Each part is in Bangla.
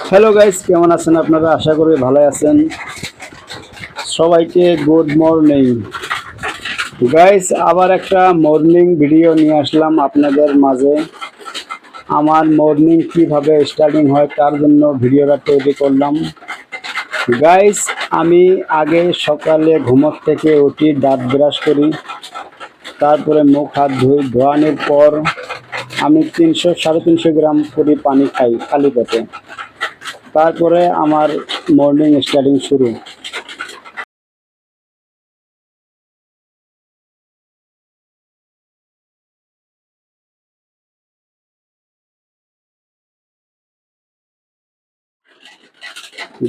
হ্যালো গাইস, কেমন আছেন আপনারা? আশা করি ভালো আছেন। সবাইকে গুড মর্নিং গাইস। আবার একটা মর্নিং ভিডিও নিয়ে আসলাম আপনাদের মাঝে। আমার মর্নিং কিভাবে স্টার্টিং হয় তার জন্য ভিডিওটা তৈরি করলাম। গাইস, আমি আগে সকালে ঘুমোর থেকে উঠি, দাঁত ব্রাশ করি, তারপরে মুখ হাত ধুই। ধোয়ানোর পর আমি 300-350 গ্রাম করে পানি খাই খালি পেটে। তারপরে আমার মর্নিং স্টার্টিং শুরু।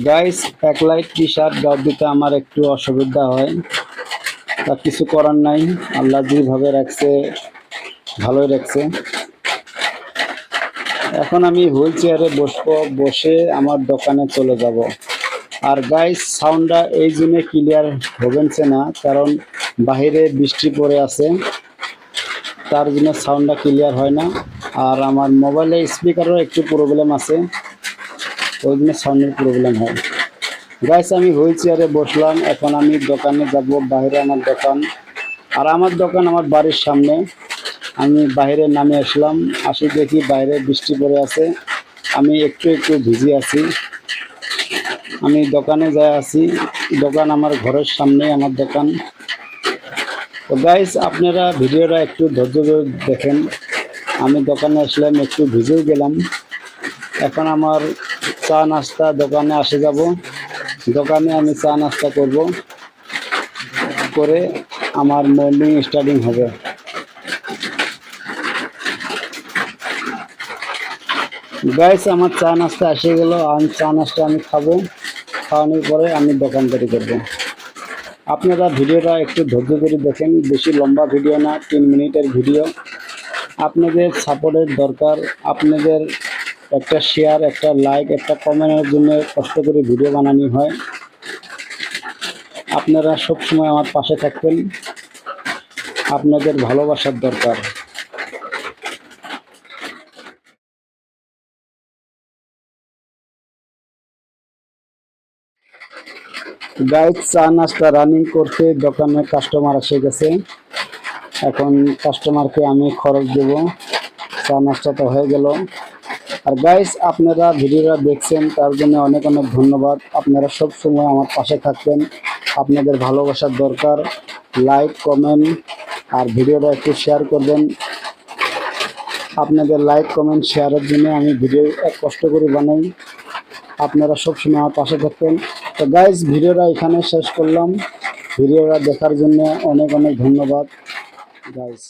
গাইস, এক লাইট টি শার্ট গাও দিতে আমার একটু অসুবিধা হয়, তা কিছু করার নাই। আল্লাহ যেভাবে রাখছে ভালোই রাখছে। এখন আমি হুইল চেয়ারে বসবো, বসে আমার দোকানে চলে যাব। আর গাইস, সাউন্ডটা এই জন্য ক্লিয়ার হবেনছে না, কারণ বাহিরে বৃষ্টি পড়ে আছে, তার জন্য সাউন্ডটা ক্লিয়ার হয় না। আর আমার মোবাইলে স্পিকারও একটু প্রবলেম আছে, ওই জন্য সাউন্ডের প্রবলেম হয়। গাইস, আমি হুইল চেয়ারে বসলাম, এখন আমি দোকানে যাব। বাইরে আমার দোকান, আর আমার দোকান আমার বাড়ির সামনে। আমি বাইরে নামে আসলাম, আসি দেখি বাইরে বৃষ্টি পড়ে আছে, আমি একটু একটু ভিজে আছি। আমি দোকানে যাই আছি, দোকান আমার ঘরের সামনে আমার দোকান। তো গাইস, আপনারা ভিডিওটা একটু ধৈর্য ধরে দেখেন। আমি দোকানে আসলাম, একটু ভিজেও গেলাম। এখন আমার চা নাস্তা দোকানে আসে যাব, দোকানে আমি চা নাস্তা করব, করে আমার মর্নিং স্টার্টিং হবে। গাইস, আমার চা নাস্তা এসে গেল, আমি চা নাস্তা আমি খাবো, খাওয়ানোর পরে আমি দোকানদারি করব। আপনারা ভিডিওটা একটু ধৈর্য ধরে দেখেন, বেশি লম্বা ভিডিও না, 3 মিনিটের ভিডিও। আপনাদের সাপোর্টের দরকার, আপনাদের একটা শেয়ার, একটা লাইক, একটা কমেন্টের জন্য কষ্ট করে ভিডিও বানানো হয়। আপনারা সব সময় আমার পাশে থাকবেন, আপনাদের ভালোবাসার দরকার। গাইড, চা নাস্তা রানিং করতে দোকানে কাস্টমার এসে গেছে, এখন কাস্টমারকে আমি খরচ দেব। চা নাস্তা তো হয়ে গেল। আর গাইস, আপনারা ভিডিওটা দেখছেন তার জন্য অনেক অনেক ধন্যবাদ। আপনারা সব সময় আমার পাশে থাকবেন, আপনাদের ভালোবাসার দরকার। লাইক, কমেন্ট আর ভিডিওটা একটু শেয়ার করবেন। আপনাদের লাইক, কমেন্ট, শেয়ারের জন্য আমি ভিডিও এক কষ্ট করে বানাই। আপনারা সবসময় আমার পাশে থাকবেন। তো গাইস, ভিডিওটা এখানে শেষ করলাম। ভিডিওটা দেখার জন্য অনেক অনেক ধন্যবাদ গাইস।